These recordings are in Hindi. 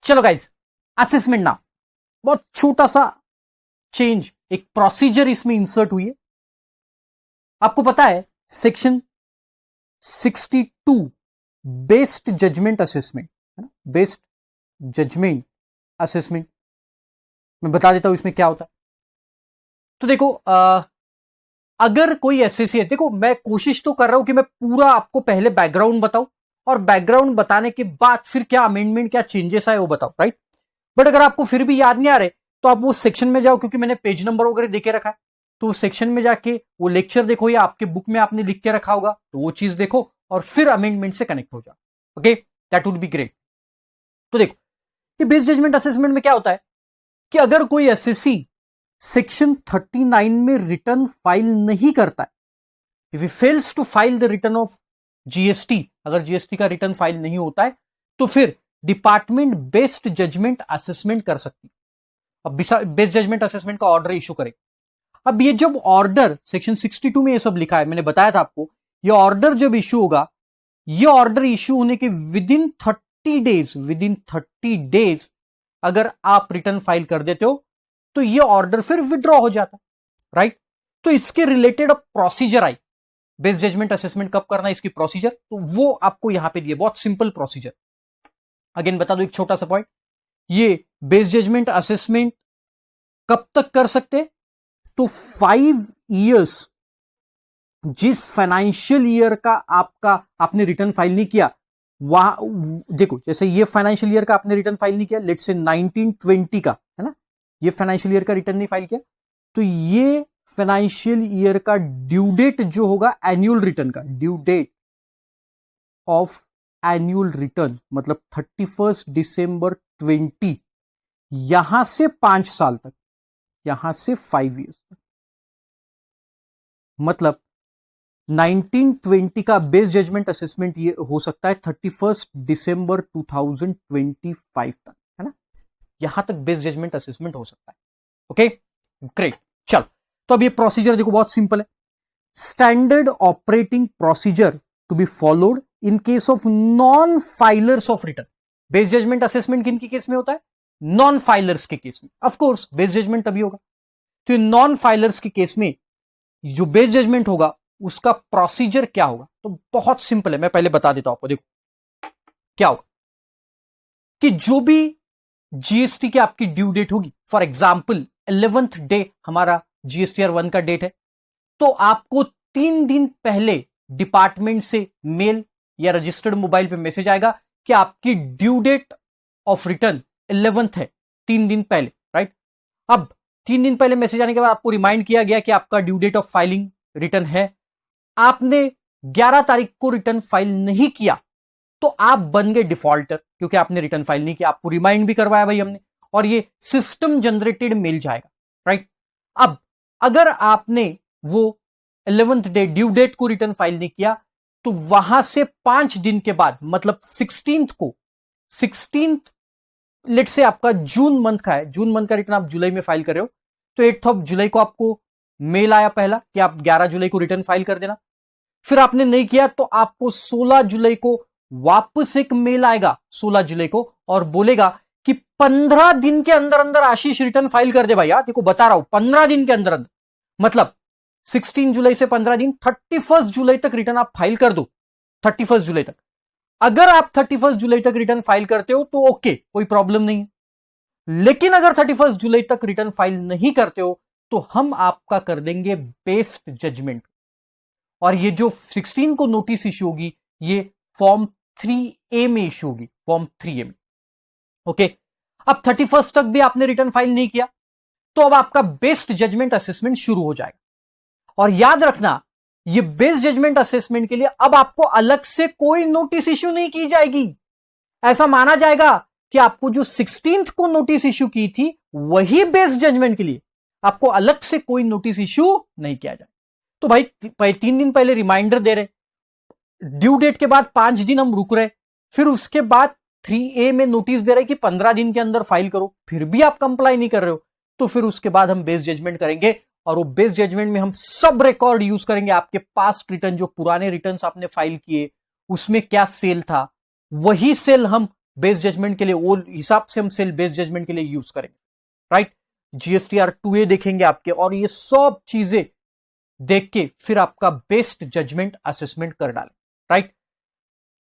चलो गाइस, असेसमेंट ना बहुत छोटा सा चेंज, एक प्रोसीजर इसमें इंसर्ट हुई है। आपको पता है सेक्शन 62 बेस्ड जजमेंट असेसमेंट है ना, बेस्ड जजमेंट असेसमेंट मैं बता देता हूं इसमें क्या होता है। तो देखो अगर कोई एसएससी है, देखो मैं कोशिश तो कर रहा हूं कि मैं पूरा आपको पहले बैकग्राउंड बताऊं और बैकग्राउंड बताने के बाद फिर क्या अमेंडमेंट क्या चेंजेस आए वो बताओ, राइट। बट अगर आपको फिर भी याद नहीं आ रहे तो आप वो सेक्शन में जाओ, क्योंकि मैंने पेज नंबर वगैरह देके रखा है, तो वो सेक्शन में जाके वो लेक्चर देखो या आपके बुक में आपने लिख के रखा होगा तो वो चीज देखो और फिर अमेंडमेंट से कनेक्ट हो जाओ। Okay, that would be great. तो देखो ये बेस जजमेंट असेसमेंट में क्या होता है कि अगर कोई एसएससी सेक्शन 39 में रिटर्न फाइल नहीं करता है, if he fails to file the return of GST, अगर जीएसटी का रिटर्न फाइल नहीं होता है तो फिर डिपार्टमेंट बेस्ड जजमेंट असेसमेंट कर सकती है। अब बेस्ड जजमेंट असेसमेंट का ऑर्डर इशू करे। अब ये जब ऑर्डर सेक्शन 62 में ये सब लिखा है, मैंने बताया था आपको, ये ऑर्डर जब इशू होगा, ये ऑर्डर इशू होने के विद इन 30 डेज अगर आप रिटर्न फाइल कर देते हो तो ये ऑर्डर फिर विड्रॉ हो जाता, राइट। तो इसके related procedure I, based judgment assessment कब करना है इसकी प्रोसीजर, तो वो आपको यहां पे दिए, बहुत सिंपल प्रोसीजर। अगेन बता दो एक छोटा सा पॉइंट, ये बेस्ड जजमेंट असेसमेंट कब तक कर सकते, तो 5 इयर्स, जिस फाइनेंशियल ईयर का आपने रिटर्न फाइल नहीं किया, वहां देखो जैसे ये फाइनेंशियल ईयर का आपने रिटर्न फाइल नहीं किया, लेट्स से 1920 का है ना, ये फाइनेंशियल ईयर का रिटर्न नहीं फाइल किया, तो ये फाइनेंशियल ईयर का ड्यू डेट जो होगा एनुअल रिटर्न का, due date of annual return मतलब 31 दिसंबर 20, यहां से 5 साल तक, यहां से 5 इयर्स तक, मतलब 1920 का बेस जजमेंट असेसमेंट ये हो सकता है 31 दिसंबर 2025 तक, है ना, यहां तक बेस जजमेंट असेसमेंट हो सकता है। ओके ग्रेट, चलो तो अब ये प्रोसीजर देखो बहुत सिंपल है। Standard operating procedure to be followed in case of non filers of return. Base judgment assessment किन के केस में होता है, नॉन फाइलर्स के केस में, ऑफ कोर्स बेस जजमेंट तभी होगा। तो नॉन फाइलर्स के केस में जो बेस जजमेंट होगा उसका प्रोसीजर क्या होगा, तो बहुत सिंपल है, मैं पहले बता देता हूं आपको। देखो क्या होगा कि जो भी जीएसटी की आपकी ड्यू डेट होगी, फॉर एग्जांपल 11th डे हमारा जीएसटीआर 1 का डेट है, तो आपको 3 दिन पहले डिपार्टमेंट से मेल या रजिस्टर्ड मोबाइल पे मैसेज आएगा कि आपकी due date of return 11th है, 3 दिन पहले, राइट। अब 3 दिन पहले मैसेज आने के बाद आपको रिमाइंड किया गया कि आपका due date of filing return है, आपने 11 तारीख को रिटर्न फाइल नहीं किया तो आप बन गए डिफॉल्टर, क्योंकि आपने रिटर्न फाइल नहीं किया, आपको रिमाइंड भी करवाया भाई हमने, और ये सिस्टम जनरेटेड मेल जाएगा, राइट। अब अगर आपने वो 11th डे ड्यू डेट को रिटर्न फाइल नहीं किया तो वहां से 5 दिन के बाद, मतलब 16th लेट से आपका जून मंथ का है, जून मंथ का रिटर्न आप जुलाई में फाइल कर रहे हो, तो 8th ऑफ जुलाई को आपको मेल आया पहला कि आप 11 जुलाई को रिटर्न फाइल कर देना। फिर आपने नहीं किया तो आपको 16 जुलाई को वापस एक मेल आएगा, 16 जुलाई को, और बोलेगा कि 15 दिन के अंदर अंदर आशीष रिटर्न फाइल कर दे भाई। यार देखो बता रहा हूं 15 दिन के अंदर अंदर, मतलब 16 जुलाई से 15 दिन, 31 जुलाई तक रिटर्न आप फाइल कर दो, 31 जुलाई तक। अगर आप 31 जुलाई तक रिटर्न फाइल करते हो तो ओके, कोई प्रॉब्लम नहीं है। लेकिन अगर 31 जुलाई तक रिटर्न फाइल नहीं करते हो तो हम आपका कर देंगे बेस्ड जजमेंट, और ये जो 16 को नोटिस इश्यू होगी ये फॉर्म 3A में इश्यू होगी, फॉर्म 3A में। ओके, अब 31 तक भी आपने रिटर्न फाइल नहीं किया तो अब आपका बेस्ड जजमेंट असेसमेंट शुरू हो जाएगा। और याद रखना, ये बेस्ड जजमेंट असेसमेंट के लिए अब आपको अलग से कोई नोटिस इश्यू नहीं की जाएगी। ऐसा माना जाएगा कि आपको जो 16th को नोटिस इश्यू की थी वही बेस्ड जजमेंट के लिए, आपको अलग से कोई नोटिस इश्यू नहीं किया जाए। तो भाई 3 दिन पहले रिमाइंडर दे रहे, ड्यू डेट के बाद 5 दिन हम रुक रहे, फिर उसके बाद 3A में नोटिस दे रहे कि 15 दिन के अंदर फाइल करो, फिर भी आप कंप्लाई नहीं कर रहे हो, तो फिर उसके बाद हम बेस्ड जजमेंट करेंगे। और वो बेस्ड जजमेंट में हम सब रिकॉर्ड यूज करेंगे, आपके पास्ट रिटर्न, जो पुराने रिटर्न्स आपने फाइल किए उसमें क्या सेल था, वही सेल हम बेस जजमेंट के लिए वो हिसाब से हम सेल बेस जजमेंट के लिए यूज करेंगे, राइट। जीएसटीआर 2A देखेंगे आपके, और ये सब चीजें देख के फिर आपका बेस्ट जजमेंट असेसमेंट कर डालें, राइट।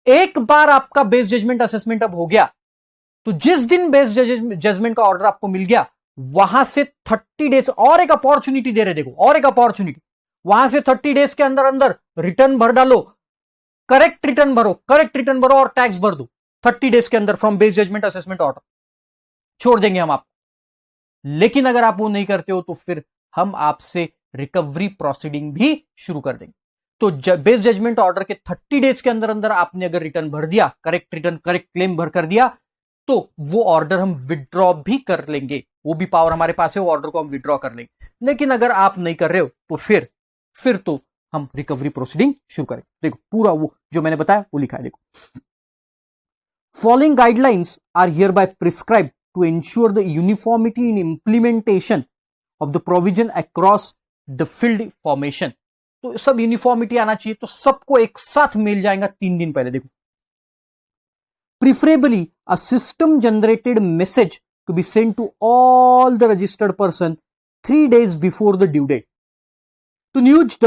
एक बार आपका बेस जजमेंट असेसमेंट अब हो गया, तो जिस दिन बेस जजमेंट का ऑर्डर आपको मिल गया, वहां से 30 डेज और एक अपॉर्चुनिटी दे रहे, देखो और एक अपॉर्चुनिटी, वहां से 30 डेज के अंदर अंदर रिटर्न भर डालो, करेक्ट रिटर्न भरो और टैक्स भर दो 30 डेज के अंदर from base judgment assessment order, छोड़ देंगे हम आपको। लेकिन अगर आप वो नहीं करते हो तो फिर हम आपसे रिकवरी प्रोसीडिंग भी शुरू कर देंगे। तो बेस जजमेंट ऑर्डर के 30 डेज के अंदर अंदर आपने अगर रिटर्न भर दिया, करेक्ट रिटर्न करेक्ट क्लेम भर कर दिया, तो वो ऑर्डर हम विड्रॉ भी कर लेंगे, वो भी पावर हमारे पास है, वो ऑर्डर को हम विड्रॉ कर लेंगे। लेकिन अगर आप नहीं कर रहे हो तो फिर तो हम रिकवरी प्रोसीडिंग शुरू करें। देखो पूरा वो जो मैंने बताया वो लिखा है, देखो following guidelines are hereby prescribe to ensure the uniformity in implementation of the provision across the field formation। तो सब यूनिफॉर्मिटी आना चाहिए, तो सबको एक साथ मिल जाएगा 3 दिन पहले। देखो preferably a system generated message to be sent to all the registered person 3 days before the due date to nudge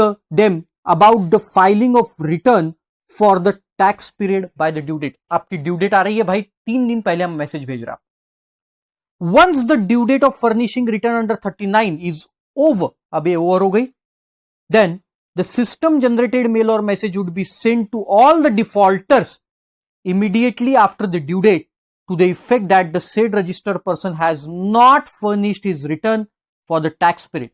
them about the filing of return for the tax period by the due date। आपकी ड्यू डेट आ रही है भाई, 3 दिन पहले हम मैसेज भेज रहा। Once the due date of furnishing return under 39 is over, अब ये ओवर हो गई, then the system generated mail or message would be sent to all the defaulters immediately after the due date to the effect that the said registered person has not furnished his return for the tax period।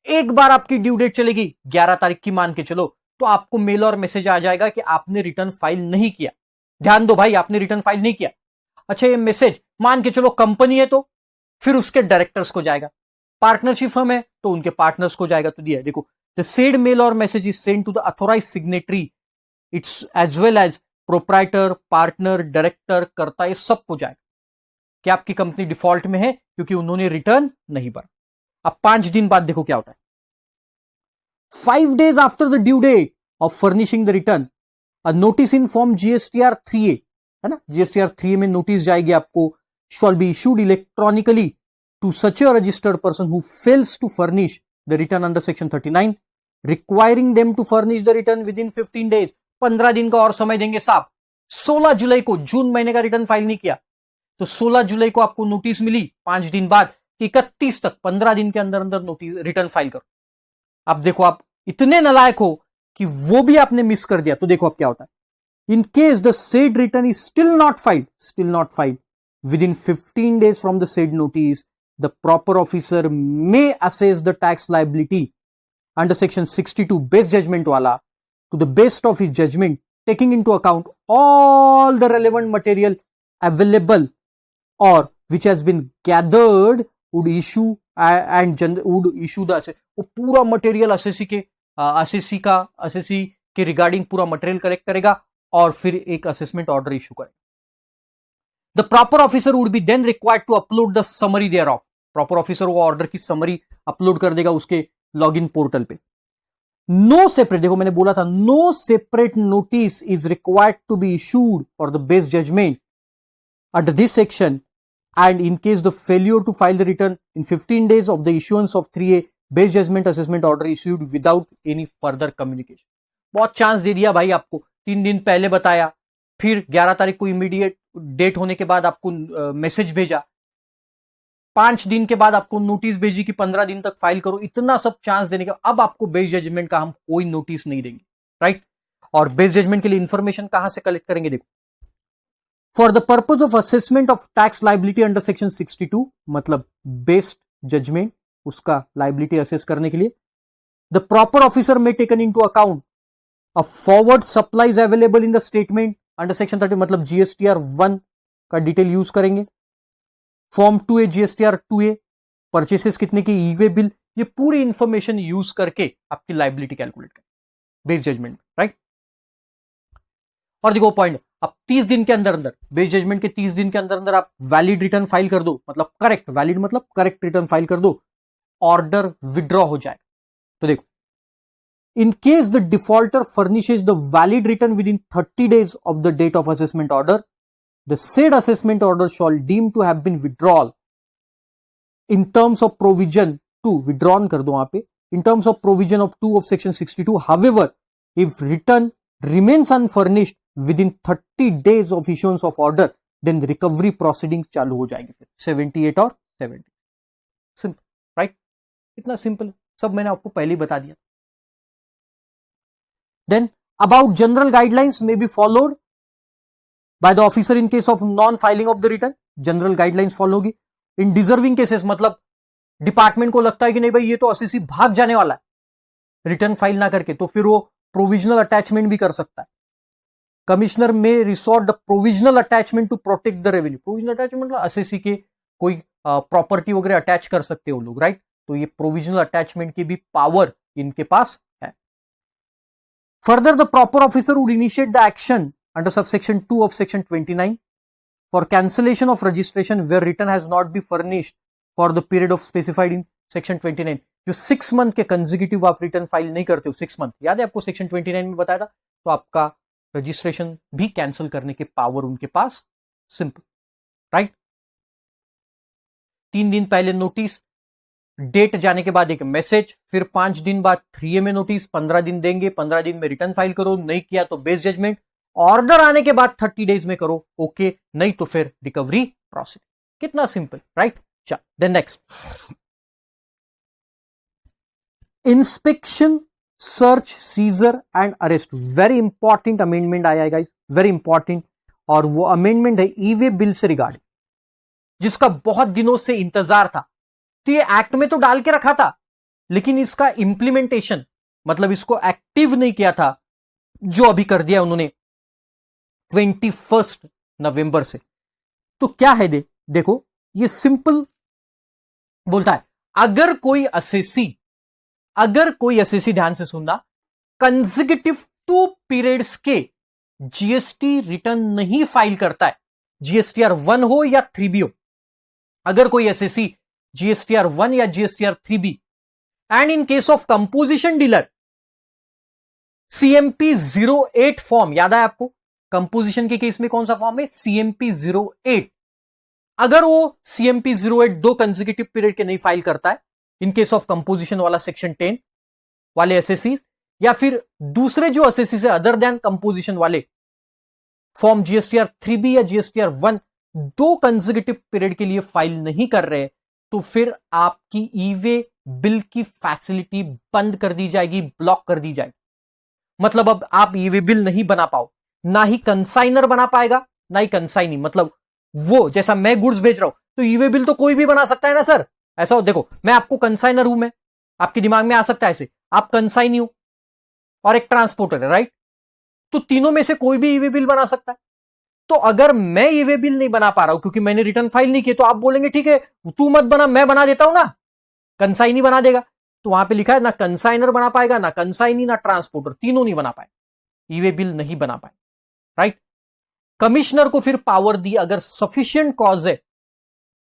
एक बार आपकी ड्यू डेट चलेगी 11 तारीख की मान के चलो, तो आपको मेल और मैसेज आ जाएगा कि आपने रिटर्न फाइल नहीं किया। ध्यान दो भाई, आपने रिटर्न फाइल नहीं किया। अच्छा, ये मैसेज मान के चलो कंपनी है तो फिर उसके डायरेक्टर्स को जाएगा, पार्टनरशिप फर्म है तो उनके पार्टनर्स को जाएगा। तो दिया देखो, द सेड मेल और message is send to the authorize signatory, it's as well as proprietor, partner, director, karta, ये सबको जाएगा कि आपकी कंपनी डिफॉल्ट में है क्योंकि उन्होंने रिटर्न नहीं भरा। अब 5 दिन बाद देखो क्या होता है। 5 days after the due date of furnishing the return, a notice in form GSTR 3A, है ना, GSTR 3A में नोटिस जाएगी आपको, shall be issued electronically to such a registered person who fails to furnish the return under section 39, requiring them to furnish the return within 15 days। 15 दिन का और समय देंगे साहब। 16 जुलाई को, जून महीने का रिटर्न फाइल नहीं किया तो 16 जुलाई को आपको नोटिस मिली 5 दिन बाद, 31 तक 15 दिन के अंदर अंदर नोटिस रिटर्न फाइल करो। अब देखो, आप इतने नालायक हो कि वो भी आपने मिस कर दिया, तो देखो अब क्या होता है। इन case the said return is still not filed within 15 days from the said notice, the proper officer may assess the tax liability under section 62 base judgment wala to the best of his judgment, taking into account all the relevant material available or which has been gathered, would issue would issue the वो पूरा मटेरियल असेसी के रिगार्डिंग पूरा मटेरियल कलेक्ट करेगा और फिर एक असेसमेंट ऑर्डर इशू करेगा। The proper officer would be then required to upload the summary thereof। Proper officer वो ऑर्डर की समरी अपलोड कर देगा उसके लॉगिन पोर्टल पे। नो सेपरेट, देखो मैंने बोला था no separate notice is required to be issued for the base judgment under this section, and in case the failure to file the return in 15 days of the issuance of 3A base judgment assessment order issued without any further communication। बहुत चांस दे दिया भाई आपको, 3 दिन पहले बताया, फिर 11 तारीख को इमीडिएट डेट होने के बाद आपको मैसेज भेजा, 5 दिन के बाद आपको नोटिस भेजी कि 15 दिन तक फाइल करो। इतना सब चांस देने के बाद अब आपको बेस जजमेंट का हम कोई नोटिस नहीं देंगे, राइट। और बेस जजमेंट के लिए इंफॉर्मेशन कहां से कलेक्ट करेंगे, देखो for the purpose of assessment of tax liability under section 62, मतलब बेस्ड जजमेंट उसका लाइबिलिटी असेस करने के लिए, द प्रॉपर ऑफिसर में taken into account a forward supplies available in the statement under section 30, मतलब जीएसटीआर 1 का डिटेल यूज करेंगे, form 2A GSTR 2A, purchases कितने की, ई-वे बिल, ये पूरी इंफॉर्मेशन यूज करके आपकी लाइबिलिटी कैलकुलेट करें बेस जजमेंट, राइट। और देखो पॉइंट, अब 30 दिन के अंदर बेस जजमेंट के 30 दिन के अंदर आप वैलिड रिटर्न फाइल कर दो, मतलब करेक्ट, वैलिड मतलब करेक्ट रिटर्न फाइल कर दो, ऑर्डर विड्रॉ हो जाएगा। तो देखो, in case the defaulter furnishes the valid return within 30 days of the date of assessment order, the said assessment order shall deem to have been withdrawn in terms of provision 2, withdrawn कर दो वहां पे, in terms of provision of 2 of section 62. However, if return remains unfurnished within 30 days of issuance of order, then the recovery proceeding चालू हो जाएगी फिर 78 और 70. Simple, right? इतना सिंपल, सब मैंने आपको पहले ही बता दिया. Then about general guidelines may be followed by the officer in case of non filing of the return. General guidelines follow होगी. इन डिजर्विंग केसेस, मतलब डिपार्टमेंट को लगता है कि नहीं भाई ये तो असेसी भाग जाने वाला है रिटर्न फाइल ना करके, तो फिर वो प्रोविजनल अटैचमेंट भी कर सकता है. Commissioner may resort the provisional attachment to protect the revenue. Provisional attachment मतलब असेसी के कोई प्रॉपर्टी वगैरह अटैच कर सकते हो लोग, राइट? तो ये प्रोविजनल अटैचमेंट की भी पावर इनके पास है. Further the proper officer would initiate the action under subsection 2 of section 29 for cancellation of registration where return has not been furnished for the period of specified in section 29. जो 6 मंथ के कंसेक्यूटिव आप रिटर्न फाइल नहीं करते हो, 6 मंथ, याद है आपको सेक्शन 29 में बताया था, तो आपका रजिस्ट्रेशन भी कैंसिल करने के पावर उनके पास. Simple, right? 3 दिन पहले नोटिस, डेट जाने के बाद एक मैसेज, फिर 5 दिन बाद 3A में नोटिस, 15 दिन देंगे, 15 दिन में रिटर्न फाइल करो, नहीं किया तो बेस जजमेंट, ऑर्डर आने के बाद 30 डेज में करो, ओके, नहीं तो फिर रिकवरी प्रोसीड. कितना सिंपल, राइट? चल, then next, inspection, search, seizure and arrest. Very important amendment आया है गाइस, वेरी इंपॉर्टेंट. और वो अमेंडमेंट है ई वे बिल से रिगार्डिंग, जिसका बहुत दिनों से इंतजार था. तो ये एक्ट में तो डाल के रखा था, लेकिन इसका इंप्लीमेंटेशन, मतलब इसको एक्टिव नहीं किया था, जो अभी कर दिया उन्होंने 21 नवंबर से. तो क्या है देखो, ये सिंपल बोलता है, अगर कोई असेसी ध्यान से सुनना, कंसेक्यूटिव 2 पीरियड्स के जीएसटी रिटर्न नहीं फाइल करता है, जीएसटीआर 1 हो या 3B हो, अगर कोई एसएससी जीएसटीआर 1 या GSTR 3B, and in case of composition dealer CMP 08 form, याद है आपको कंपोजिशन के केस में कौन सा फॉर्म है? CMP 08. अगर वो CMP 08 2 कंसेक्यूटिव पीरियड के नहीं फाइल करता है, इन केस ऑफ कंपोजिशन वाला सेक्शन 10 वाले एसएससी, या फिर दूसरे जो एसएससी से अदर देन कंपोजिशन वाले फॉर्म जीएसटीआर 3B या जीएसटीआर 1 2 कंसेक्यूटिव पीरियड के लिए फाइल नहीं कर रहे, तो फिर आपकी ई-वे बिल की फैसिलिटी बंद कर दी जाएगी, ब्लॉक कर दी जाएगी. मतलब अब आप ई-वे बिल नहीं बना पाओ, ना ही कंसाइनर बना पाएगा, ना ही कंसाइनी. मतलब वो जैसा मैं गुड्स बेच रहा हूं, तो ई-वे बिल तो कोई भी बना सकता है ना सर. ऐसा हो, देखो मैं आपको कंसाइनर हूं, मैं आपके दिमाग में आ सकता है ऐसे, आप कंसाइनी हो और एक ट्रांसपोर्टर है, राइट? तो तीनों में से कोई भी ई-वे बिल बना सकता है. तो अगर मैं ई-वे बिल नहीं बना पा रहा हूं क्योंकि मैंने रिटर्न फाइल नहीं की, तो आप बोलेंगे ठीक है तू मत बना, मैं बना देता हूं ना, कंसाइनी बना देगा. तो वहां पे लिखा है ना कंसाइनर बना पाएगा, ना कंसाइनी, ना ट्रांसपोर्टर, तीनों नहीं बना पाए, ई-वे बिल नहीं बना पाए, राइट? कमिश्नर को फिर पावर दी, अगर सफिशिएंट कॉज है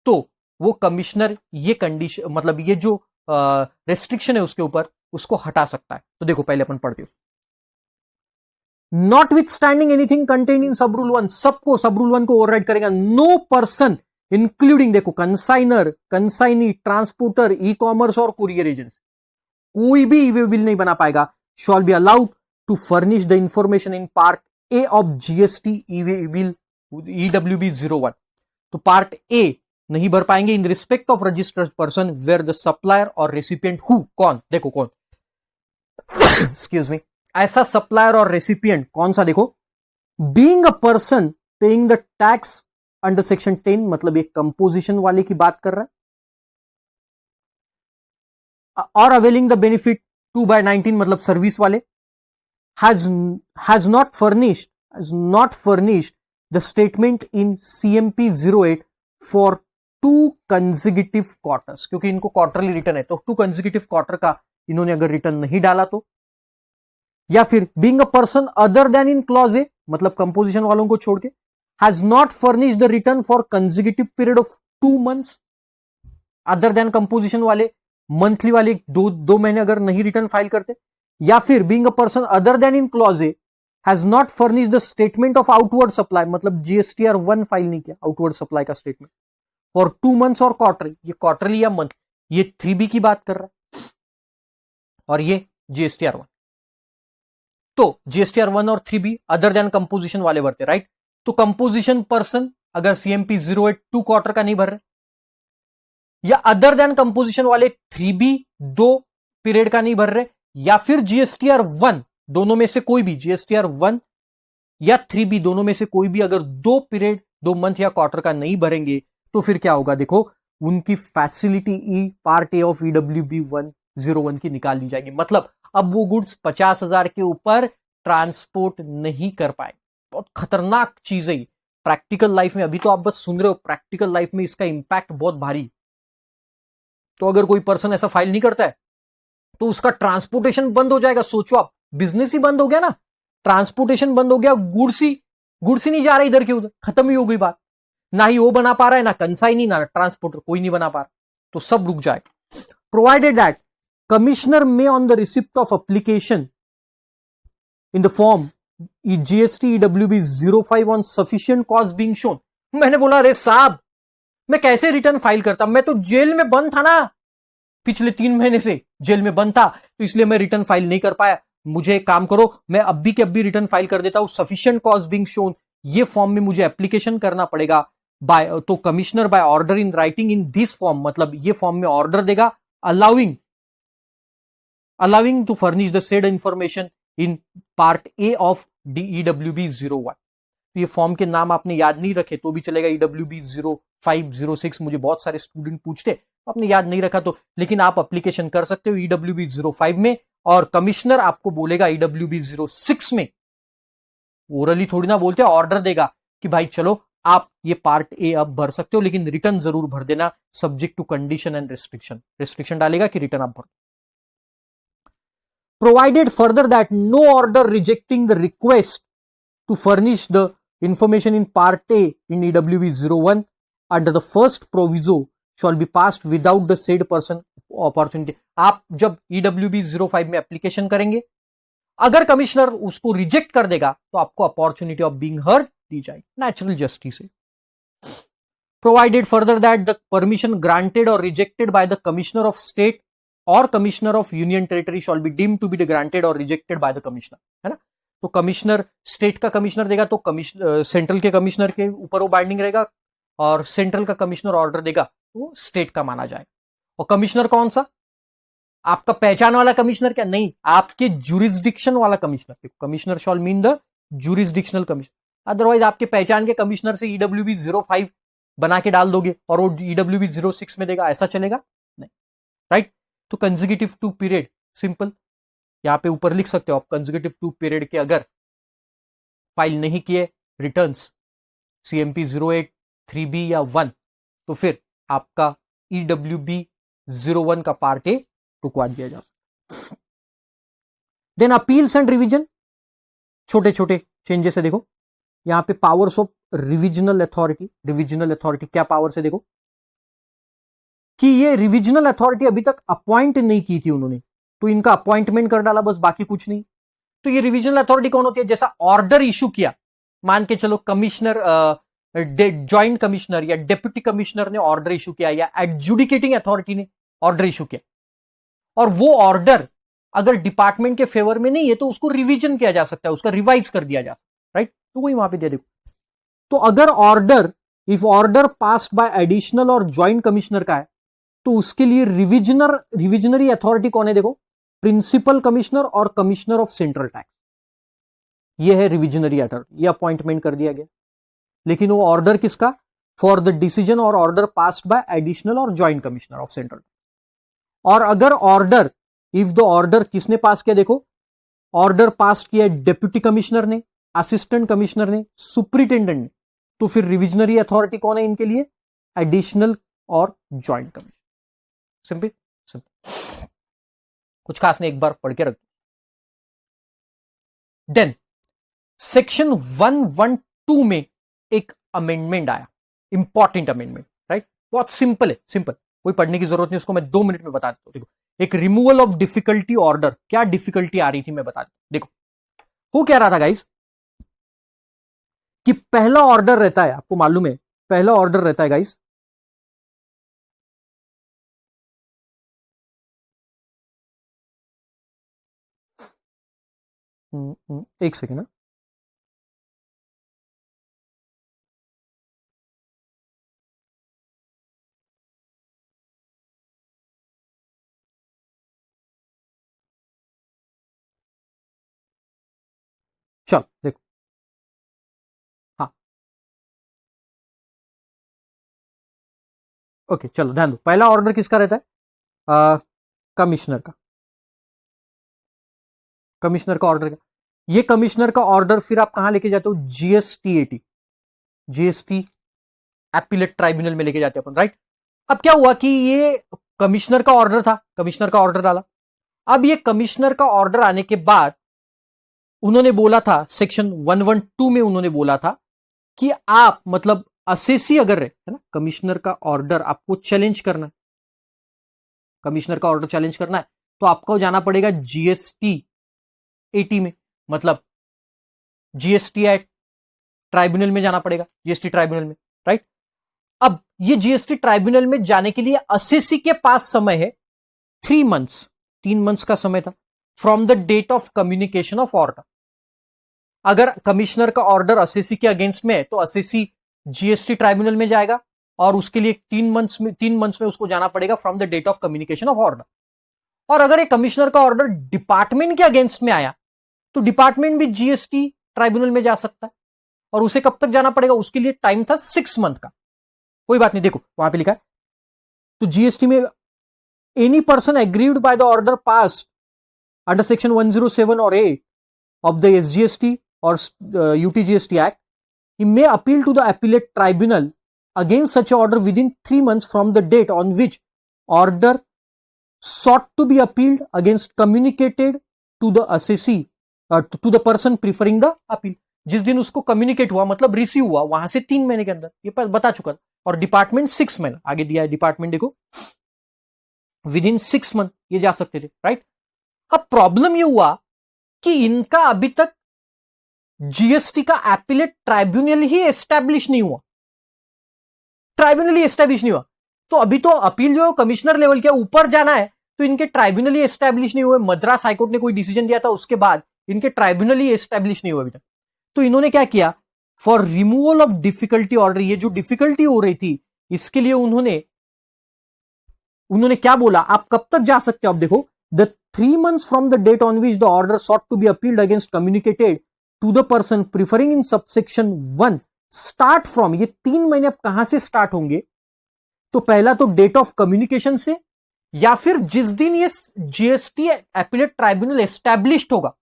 तो वो कमिश्नर ये कंडीशन, मतलब ये जो रेस्ट्रिक्शन है उसके ऊपर, उसको हटा सकता है. तो देखो पहले अपन पढ़ते हैं, notwithstanding anything contain इन सब रूल 1, सबको सब रूल 1 को ओवरराइड करेगा. नो पर्सन इंक्लूडिंग, देखो consigner, consignee, transporter, e commerce और कुरियर एजेंसी, कोई भी ई-वे बिल नहीं बना पाएगा. Shall be allowed to furnish the information in part A of GST e way bill EWB 01. तो पार्ट ए नहीं भर पाएंगे in respect of registered person where the supplier और रेसिपिएंट हु, कौन, देखो कौन, एक्सक्यूज मी, ऐसा सप्लायर और रेसिपिएंट कौन सा, देखो, being a person paying the tax under section 10, मतलब एक कंपोजिशन वाले की बात कर रहा है, और अवेलिंग द बेनिफिट 2/19, मतलब सर्विस वाले, has not furnished the statement in CMP 08 for 2 consecutive quarters, क्योंकि इनको क्वार्टरली रिटर्न है, तो 2 consecutive क्वार्टर का इन्होंने अगर रिटर्न नहीं डाला तो, या फिर being a person other then in clause A, मतलब कंपोजिशन वालों को छोड़ के, has not furnished the return for consecutive period of 2 months, other than composition वाले मंथली वाले 2 महीने अगर नहीं रिटर्न फाइल करते, या फिर being a person other then in clause A has not furnish the statement of outward supply, मतलब जीएसटीआर 1 फाइल नहीं किया आउटवर्ड सप्लाई का स्टेटमेंट फॉर 2 मंथ्स और क्वार्टरली, ये क्वार्टरली या मंथ, ये 3B की बात कर रहा है और ये जीएसटीआर 1। तो जीएसटीआर 1 और 3B अदर देन कंपोजिशन वाले भरते, राइट। तो कंपोजिशन पर्सन अगर सीएमपी 08 2 क्वार्टर का नहीं भर रहे, या अदर देन कंपोजिशन वाले 3B 2 पीरियड का नहीं भर रहे, या फिर जीएसटीआर 1 दोनों में से कोई भी, जीएसटीआर 1 या 3B दोनों में से कोई भी अगर 2 पीरियड 2 मंथ या क्वार्टर का नहीं भरेंगे तो फिर क्या होगा, देखो उनकी facility E part A of EWB 101 की निकाल ली जाएगी। मतलब अब वो गुड्स 50,000 के ऊपर ट्रांसपोर्ट नहीं कर पाए। बहुत खतरनाक चीज है प्रैक्टिकल लाइफ में। अभी तो आप बस सुन रहे हो, प्रैक्टिकल लाइफ में इसका इंपैक्ट बहुत भारी। तो अगर कोई पर्सन ऐसा फाइल नहीं करता है तो उसका ट्रांसपोर्टेशन बंद हो जाएगा। सोचो आप, बिजनेस ही बंद हो गया ना, ट्रांसपोर्टेशन बंद हो गया, गुड्स ही नहीं जा रहा इधर के उधर, खत्म ही हो गई बात। ना ही वो बना पा रहा है, ना कंसाइनी, ना ट्रांसपोर्टर, कोई नहीं बना पा रहा, तो सब रुक जाएगा। Provided that commissioner may on the receipt of application in the form GST EWB 05 on sufficient cause being shown. मैंने बोला अरे साहब मैं कैसे रिटर्न फाइल करता, मैं तो जेल में बंद था ना, पिछले 3 महीने से जेल में बंद था, तो इसलिए मैं रिटर्न फाइल नहीं कर पाया। मुझे एक काम करो, मैं अभी के अभी रिटर्न फाइल कर देता हूं, सफिशिएंट कॉज बीइंग शोन, ये फॉर्म में मुझे एप्लीकेशन करना पड़ेगा बाय, तो commissioner by order in writing in this form, मतलब ये फॉर्म में ऑर्डर देगा allowing to furnish the said information in part A of EWB 01। तो ये फॉर्म के नाम आपने याद नहीं रखे तो भी चलेगा, ईडब्ल्यूबी 05 06, मुझे बहुत सारे स्टूडेंट पूछते, आपने याद नहीं रखा तो, लेकिन आप एप्लीकेशन कर सकते हो ईडब्ल्यूबी 05 में, और कमिश्नर आपको बोलेगा ईडब्ल्यूबी 06 में, ओरली थोड़ी ना बोलते, ऑर्डर देगा कि भाई चलो आप ये पार्ट ए अब भर सकते हो, लेकिन रिटर्न जरूर भर देना, subject to condition and restriction डालेगा कि रिटर्न आप भर। Provided further that no order rejecting the request to furnish the information in part A in EWB 01 under the first proviso shall be passed without the said person opportunity. आप जब ईडब्ल्यूबी 05 में एप्लीकेशन करेंगे, अगर कमिश्नर उसको रिजेक्ट कर देगा तो आपको अपॉर्चुनिटी ऑफ बीइंग हर्ड दी जाएगी, नेचुरल जस्टिस है। Provided further that the permission granted or rejected by the commissioner of state or commissioner of union territory shall be deemed to be granted or rejected by the commissioner, है ना। तो कमिश्नर स्टेट का कमिश्नर देगा तो सेंट्रल के कमिश्नर के ऊपर वो बाइंडिंग रहेगा, और सेंट्रल का कमिश्नर ऑर्डर देगा वो स्टेट का माना जाएगा। और कमिश्नर कौन सा, आपका पहचान वाला कमिश्नर क्या, नहीं, आपके ज्यूरिसडिक्शन वाला commissioner. Commissioner shall mean the jurisdictional commissioner, otherwise आपके पहचान के कमिश्नर से ईडब्ल्यूबी 05 बना के डाल दोगे और वो ईडब्ल्यूबी 06 में देगा, ऐसा चलेगा नहीं, राइट। तो कंसेक्यूटिव टू पीरियड, सिंपल, यहां पे ऊपर लिख सकते हो आप, कंसेक्यूटिव टू पीरियड के अगर फाइल नहीं किए रिटर्न्स सीएमपी 08 3B या 1, तो फिर आपका ईडब्ल्यूबी 01 का पार्ट ए रुकवा दिया जा सकता। देन अपील्स एंड रिवीजन, छोटे छोटे चेंजेस है। देखो यहां पे पावर्स ऑफ रिविजनल अथॉरिटी क्या पावर्स है, देखो कि ये रिविजनल अथॉरिटी अभी तक अपॉइंट नहीं की थी उन्होंने, तो इनका अपॉइंटमेंट कर डाला, बस, बाकी कुछ नहीं। तो ये रिविजनल अथॉरिटी कौन होती है, जैसा ऑर्डर इशू किया, मान के चलो कमिश्नर ज्वाइंट कमिश्नर या डेप्यूटी कमिश्नर ने ऑर्डर इशू किया, या एडजुडिकेटिंग अथॉरिटी ने ऑर्डर इशू किया, और वो ऑर्डर अगर डिपार्टमेंट के फेवर में नहीं है तो उसको रिवीजन किया जा सकता है, उसका रिवाइज कर दिया जा सकता है, राइट। तो वही वहां पे दिया, देखो। तो अगर order, if order passed by additional और ज्वाइंट कमिश्नर का है तो उसके लिए रिविजनरी अथॉरिटी कौन है, देखो, प्रिंसिपल कमिश्नर और कमिश्नर ऑफ सेंट्रल टैक्स, ये है रिविजनरी अथॉरिटी, ये अपॉइंटमेंट कर दिया गया। लेकिन वो ऑर्डर किसका, फॉर द डिसीजन और ऑर्डर पास्ड बाय एडिशनल और ज्वाइंट कमिश्नर ऑफ सेंट्रल। और अगर ऑर्डर, इफ द ऑर्डर किसने पास किया, देखो ऑर्डर पास किया डेप्यूटी कमिश्नर ने, असिस्टेंट कमिश्नर ने, सुपरिटेंडेंट ने, तो फिर रिविजनरी अथॉरिटी कौन है इनके लिए, एडिशनल और ज्वाइंट कमिश्नर। सिंपल, कुछ खास नहीं, एक बार पढ़ के रख दो। देन सेक्शन 112 में एक अमेंडमेंट आया, इंपॉर्टेंट अमेंडमेंट, राइट। बहुत सिंपल है, सिंपल, कोई पढ़ने की जरूरत नहीं, उसको मैं 2 मिनट में बता देता हूं। देखो, एक रिमूवल ऑफ डिफिकल्टी ऑर्डर, क्या डिफिकल्टी आ रही थी मैं बता देता हूं। देखो, वो क्या रहा था गाइस, कि पहला ऑर्डर रहता है, आपको मालूम है पहला ऑर्डर रहता है गाइस, एक सेकेंड ना, चल देखो, हाँ ओके चलो ध्यान दो, पहला ऑर्डर किसका रहता है, कमिश्नर का, कमिश्नर का ऑर्डर का, ये कमिश्नर का ऑर्डर फिर आप कहां लेके जाते हो, जीएसटी जीएसटी एपिलेट ट्राइब्यूनल में लेके जाते हैं अपन, राइट। अब क्या हुआ कि ये कमिश्नर का ऑर्डर था, कमिश्नर का ऑर्डर डाला, अब ये कमिश्नर का ऑर्डर आने के बाद उन्होंने बोला था सेक्शन 112 में उन्होंने बोला था कि आप मतलब असेसी अगर है ना, कमिश्नर का ऑर्डर आपको चैलेंज करना है, कमिश्नर का ऑर्डर चैलेंज करना है तो आपको जाना पड़ेगा जीएसटी 80 में, मतलब जीएसटी एक्ट ट्राइब्यूनल में जाना पड़ेगा, जीएसटी ट्राइब्यूनल में, राइट। अब ये जीएसटी ट्राइब्यूनल में जाने के लिए असेसी के पास समय है 3 मंथ्स, 3 मंथ्स का समय था from the date of communication of order. अगर कमिश्नर का ऑर्डर असेसी के अगेंस्ट में है तो असेसी जीएसटी ट्राइब्यूनल में जाएगा और उसके लिए 3 मंथ्स में उसको जाना पड़ेगा from the date of communication of order. और अगर ये कमिश्नर का ऑर्डर डिपार्टमेंट के अगेंस्ट में आया तो डिपार्टमेंट भी जीएसटी ट्राइब्यूनल में जा सकता है, और उसे कब तक जाना पड़ेगा, उसके लिए टाइम था 6 मंथ का। कोई बात नहीं, देखो वहां पे लिखा है, तो जीएसटी में any person aggrieved by the order pass under section 107 और 8 of the SGST or UTGST Act, he may appeal to the appellate tribunal against such order within 3 months from the date on which order sought to be appealed against communicated to the assessee to the person preferring the appeal। जिस दिन उसको कम्युनिकेट हुआ मतलब रिसीव हुआ वहां से 3 महीने के अंदर, ये बता चुका था। और डिपार्टमेंट 6 महीने आगे दिया है, डिपार्टमेंट देखो विद इन 6 मंथ ये जा सकते थे, राइट। अब प्रॉब्लम ये हुआ कि इनका अभी तक जीएसटी का एपिलेट ट्राइब्यूनल ही एस्टैब्लिश नहीं हुआ, ट्राइब्यूनल ही एस्टैब्लिश नहीं हुआ। तो अभी तो अपील जो कमिश्नर लेवल के ऊपर जाना है तो इनके ट्राइब्यूनल ही एस्टैब्लिश नहीं हुए। मद्रास हाईकोर्ट ने कोई डिसीजन दिया था उसके बाद इनके ट्राइब्यूनल ही एस्टैब्लिश नहीं हुआ अभी तक। तो इन्होंने क्या किया, for removal of difficulty order, ये जो डिफिकल्टी हो रही थी इसके लिए उन्होंने क्या बोला, आप कब तक जा सकते हो। अब देखो, the 3 months from the date on which the order sought to be appealed against communicated to the person preferring in subsection 1 start from, ये 3 महीने अब कहां से स्टार्ट होंगे, तो पहला तो डेट ऑफ कम्युनिकेशन से, या फिर जिस दिन ये जीएसटी एपिलेट ट्राइब्यूनल एस्टैब्लिश्ड होगा।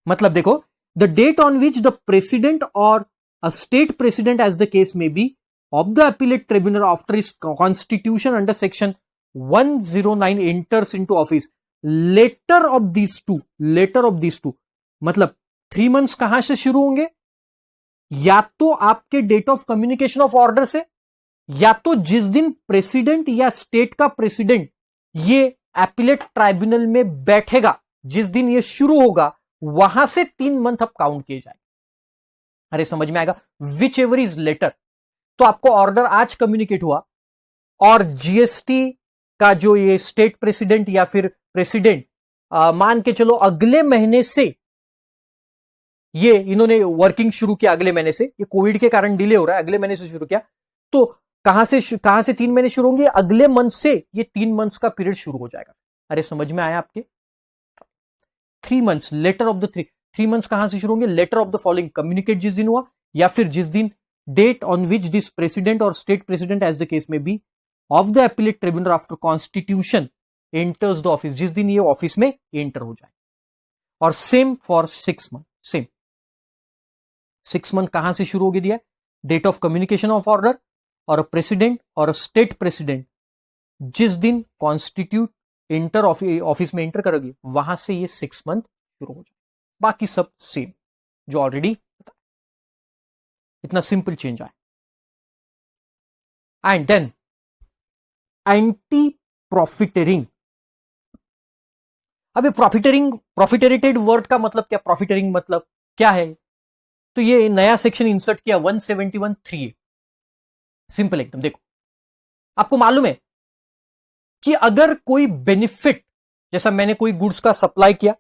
मतलब देखो, the date on which the president or a state president as the case may be of the appellate tribunal after its constitution under section 109 enters into office, later of this two, मतलब 3 मंथ्स कहां से शुरू होंगे, या तो आपके date of communication of order से, या तो जिस दिन प्रेसिडेंट या स्टेट का प्रेसिडेंट ये एपिलेट ट्राइब्यूनल में बैठेगा, जिस दिन ये शुरू होगा वहां से 3 मंथ अब काउंट किए जाए। अरे समझ में आएगा, विच एवर इज लेटर। तो आपको ऑर्डर आज कम्युनिकेट हुआ और जीएसटी का जो ये स्टेट प्रेसिडेंट या फिर प्रेसिडेंट मान के चलो अगले महीने से ये इन्होंने वर्किंग शुरू किया, अगले महीने से, ये कोविड के कारण डिले हो रहा है, अगले महीने से शुरू किया, तो कहां से 3 महीने शुरू होंगे, अगले मंथ से ये 3 मंथ्स का पीरियड शुरू हो जाएगा। अरे समझ में आया आपके, 3 months, later of the 3 months कहां से शुरू होंगे, later of the following, communicate जिस दिन हुआ, या फिर जिस दिन date on which this president और state president as the case may be of the appellate tribunal after constitution enters the office, जिस दिन ये ऑफिस में एंटर हो जाए। और same for 6 month, same 6 month कहां से शुरू हो गया, दिया date of communication of order, और प्रेसिडेंट और स्टेट प्रेसिडेंट जिस दिन कॉन्स्टिट्यूट एंटर ऑफिस में एंटर करोगे वहां से ये 6 मंथ शुरू हो जाए। बाकी सब सेम जो ऑलरेडी, इतना सिंपल चेंज आया। And then anti profiteering. अभी प्रॉफिटरिंग, प्रॉफिटरेटेड वर्ड का मतलब क्या, प्रॉफिटरिंग मतलब क्या है, तो ये नया सेक्शन इंसर्ट किया 171(3)(a). सिंपल एकदम। देखो, आपको मालूम है कि अगर कोई बेनिफिट, जैसा मैंने कोई गुड्स का सप्लाई किया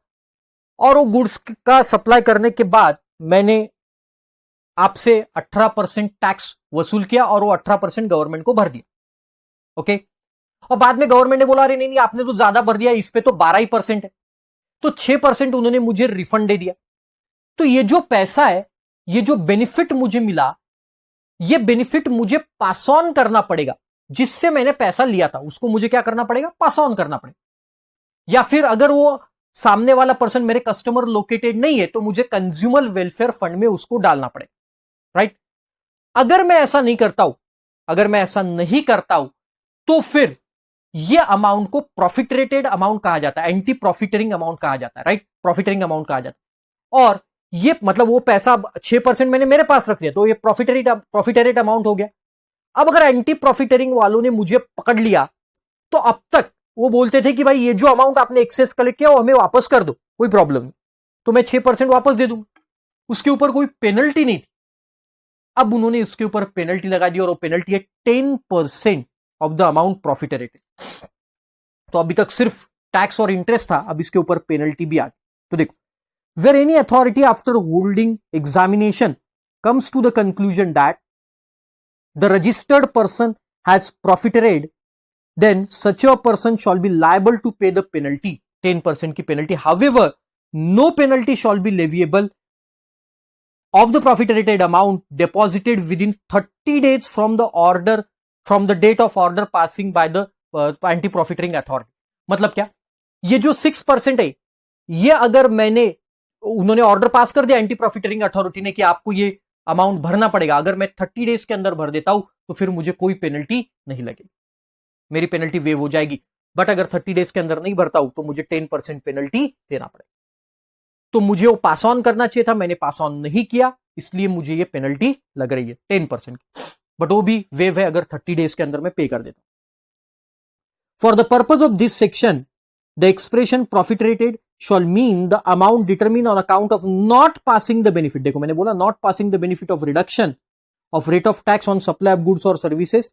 और वो गुड्स का सप्लाई करने के बाद मैंने आपसे 18% टैक्स वसूल किया और वो 18% गवर्नमेंट को भर दिया, ओके। और बाद में गवर्नमेंट ने बोला अरे नहीं आपने तो ज्यादा भर दिया, इस पे तो 12% है, तो 6% उन्होंने मुझे रिफंड दे दिया। तो ये जो पैसा है, ये जो बेनिफिट मुझे मिला, ये बेनिफिट मुझे पास ऑन करना पड़ेगा। जिससे मैंने पैसा लिया था उसको मुझे क्या करना पड़ेगा, पास ऑन करना पड़ेगा। या फिर अगर वो सामने वाला पर्सन मेरे कस्टमर लोकेटेड नहीं है तो मुझे कंज्यूमर वेलफेयर फंड में उसको डालना पड़ेगा, राइट। अगर मैं ऐसा नहीं करता हूं, तो फिर ये अमाउंट को प्रॉफिटरेटेड अमाउंट कहा जाता है, एंटी प्रॉफिटरिंग अमाउंट कहा जाता है, राइट। प्रॉफिटरिंग अमाउंट कहा जाता है। और ये मतलब वो पैसा 6% मैंने मेरे पास रख लिया तो ये प्रॉफिटरेट अमाउंट हो गया। अब अगर एंटी प्रॉफिटरिंग वालों ने मुझे पकड़ लिया तो अब तक वो बोलते थे कि भाई ये जो अमाउंट आपने एक्सेस कलेक्ट किया वो हमें वापस कर दो, कोई प्रॉब्लम नहीं, तो मैं 6% वापस दे दूंगा, उसके ऊपर कोई पेनल्टी नहीं थी। अब उन्होंने इसके ऊपर पेनल्टी लगा दी और वो पेनल्टी है 10% ऑफ द अमाउंट प्रॉफिटरेटेड। तो अभी तक सिर्फ टैक्स और इंटरेस्ट था, अब इसके ऊपर पेनल्टी भी आ गई। तो देखो, where any authority after holding examination comes to the conclusion that the registered person has profited, then such a person shall be liable to pay the penalty, 10% की penalty. However, no penalty shall be leviable of the profited amount deposited within 30 days from the date of order passing by the anti profiteering authority. मतलब क्या, ये जो 6% है, ये अगर उन्होंने ऑर्डर पास कर दिया एंटी प्रॉफिटरिंग अथॉरिटी ने कि आपको ये अमाउंट भरना पड़ेगा, अगर मैं 30 डेज के अंदर भर देता हूं तो फिर मुझे कोई पेनल्टी नहीं लगेगी, मेरी पेनल्टी वेव हो जाएगी। बट अगर 30 डेज के अंदर नहीं भरता हूं तो मुझे 10% पेनल्टी देना पड़ेगा। तो मुझे वो पास ऑन करना चाहिए था, मैंने पास ऑन नहीं किया, इसलिए मुझे ये पेनल्टी लग रही है 10% की। बट वो भी वेव है अगर 30 डेज के अंदर मैं पे कर देता हूं। For the purpose of this section, the expression profiteered shall mean the amount determined on account of not passing the benefit. देखो मैंने बोला not passing the benefit of reduction of rate of tax on supply of goods or services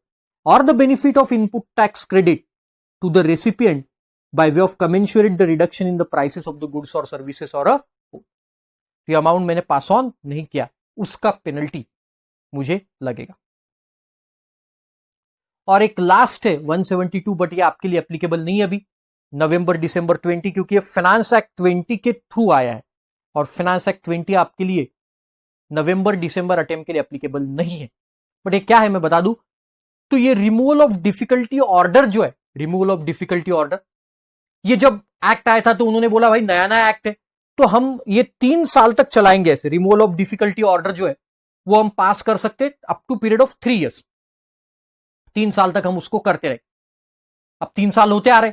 or the benefit of input tax credit to the recipient by way of commensurate the reduction in the prices of the goods or services or a ये अमाउंट मैंने पास ऑन नहीं किया उसका पेनल्टी मुझे लगेगा। और एक लास्ट है 172, बट ये आपके लिए एप्लीकेबल नहीं है अभी, नवंबर दिसंबर 20, क्योंकि ये फाइनेंस एक्ट 20 के थ्रू आया है और फाइनेंस एक्ट 20 आपके लिए नवंबर दिसंबर अटेम्प्ट के लिए एप्लीकेबल नहीं है। बट ये क्या है मैं बता दूं, तो ये रिमूवल ऑफ डिफिकल्टी ऑर्डर जो है, रिमूवल ऑफ डिफिकल्टी ऑर्डर, ये जब एक्ट आया था तो उन्होंने बोला भाई नया नया एक्ट है तो हम ये 3 साल तक चलाएंगे ऐसे। रिमूवल ऑफ डिफिकल्टी ऑर्डर जो है वो हम पास कर सकते up to period of 3 years, 3 साल तक हम उसको करते रहे। अब 3 साल होते आ रहे,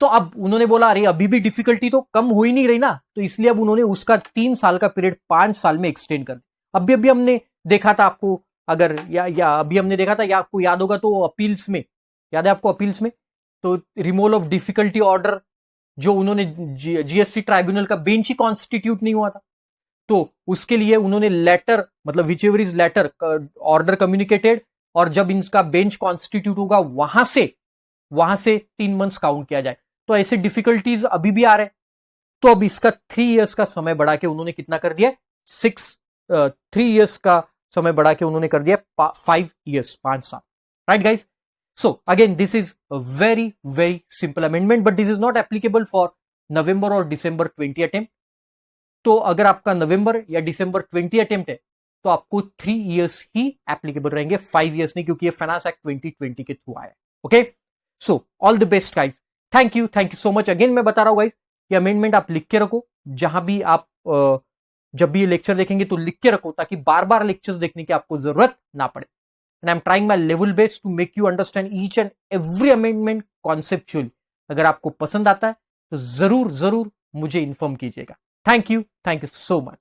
तो अब उन्होंने बोला अरे अभी भी डिफिकल्टी तो कम हो ही नहीं रही ना, तो इसलिए अब उन्होंने उसका 3 साल का पीरियड 5 साल में एक्सटेंड कर दिया। अभी हमने देखा था, आपको अगर या अभी हमने देखा था, या आपको याद होगा तो अपील्स में, याद है आपको अपील्स में, तो रिमूवल ऑफ डिफिकल्टी ऑर्डर जो उन्होंने जीएसटी ट्राइब्यूनल का बेंच ही कॉन्स्टिट्यूट नहीं हुआ था, तो उसके लिए उन्होंने लेटर, मतलब whichever is letter order communicated, और जब इनका बेंच कॉन्स्टिट्यूट होगा वहां से 3 months काउंट किया जाए। तो ऐसे डिफिकल्टीज अभी भी आ रहे, तो अब इसका 3 years का समय बढ़ा के उन्होंने कितना कर दिया, 3 years का समय बढ़ा के उन्होंने कर दिया 5 years, 5 साल, right guys. So again this is a very very simple amendment, but this is not applicable for नवंबर और दिसंबर 20 अटेम्प्ट। तो अगर आपका नवंबर या दिसंबर 20 अटेम्प्ट है तो आपको 3 years ही एप्लीकेबल रहेंगे, 5 years नहीं, क्योंकि ये फाइनेंस एक्ट 2020 के थ्रू आया। Okay, so all the best guys, thank you so much. Again मैं बता रहा हूं गाइज, ये अमेंडमेंट आप लिख के रखो, जहां भी आप जब भी ये लेक्चर देखेंगे तो लिख के रखो, ताकि बार बार लेक्चर्स देखने की आपको जरूरत ना पड़े। And I am trying my level best to make you understand each and every amendment conceptually. अगर आपको पसंद आता है तो जरूर मुझे इन्फॉर्म कीजिएगा। Thank you so much.